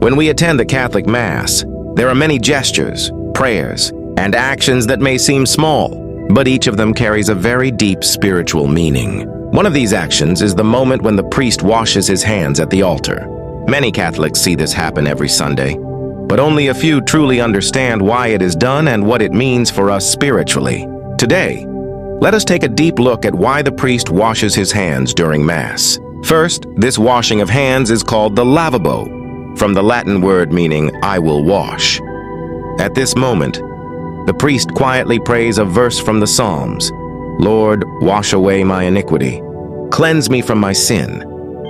When we attend the Catholic Mass, there are many gestures, prayers, and actions that may seem small, but each of them carries a very deep spiritual meaning. One of these actions is the moment when the priest washes his hands at the altar. Many Catholics see this happen every Sunday, but only a few truly understand why it is done and what it means for us spiritually. Today, let us take a deep look at why the priest washes his hands during Mass. First, this washing of hands is called the lavabo, from the Latin word meaning "I will wash." At this moment, the priest quietly prays a verse from the Psalms, "Lord, wash away my iniquity. Cleanse me from my sin."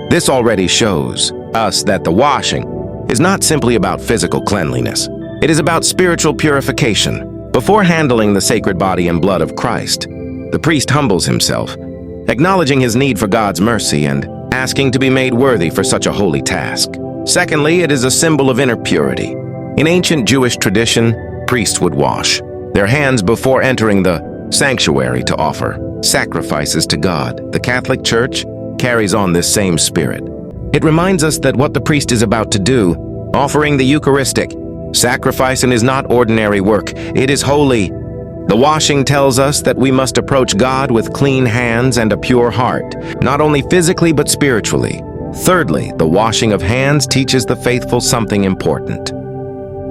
This already shows us that the washing is not simply about physical cleanliness. It is about spiritual purification. Before handling the sacred body and blood of Christ, the priest humbles himself, acknowledging his need for God's mercy and asking to be made worthy for such a holy task. Secondly, it is a symbol of inner purity. In ancient Jewish tradition, priests would wash their hands before entering the sanctuary to offer sacrifices to God. The Catholic Church carries on this same spirit. It reminds us that what the priest is about to do, offering the Eucharistic sacrifice, is not ordinary work. It is holy. The washing tells us that we must approach God with clean hands and a pure heart, not only physically but spiritually. Thirdly, the washing of hands teaches the faithful something important.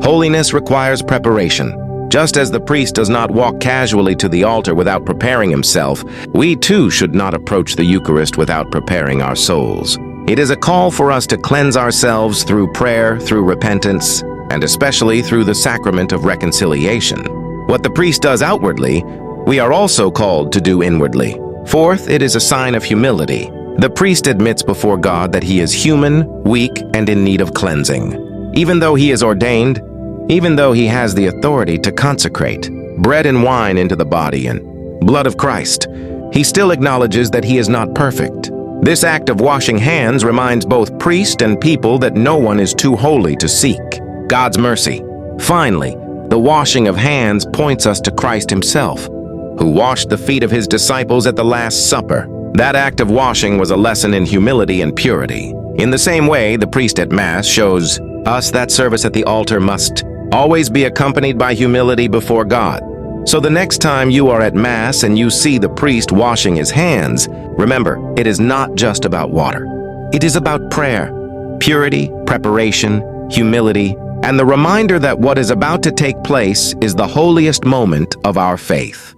Holiness requires preparation. Just as the priest does not walk casually to the altar without preparing himself, we too should not approach the Eucharist without preparing our souls. It is a call for us to cleanse ourselves through prayer, through repentance, and especially through the sacrament of reconciliation. What the priest does outwardly, we are also called to do inwardly. Fourth, it is a sign of humility. The priest admits before God that he is human, weak, and in need of cleansing. Even though he is ordained, even though he has the authority to consecrate bread and wine into the body and blood of Christ, he still acknowledges that he is not perfect. This act of washing hands reminds both priest and people that no one is too holy to seek God's mercy. Finally, the washing of hands points us to Christ himself, who washed the feet of his disciples at the Last Supper. That act of washing was a lesson in humility and purity. In the same way, the priest at Mass shows us that service at the altar must always be accompanied by humility before God. So the next time you are at Mass and you see the priest washing his hands, remember, it is not just about water. It is about prayer, purity, preparation, humility, and the reminder that what is about to take place is the holiest moment of our faith.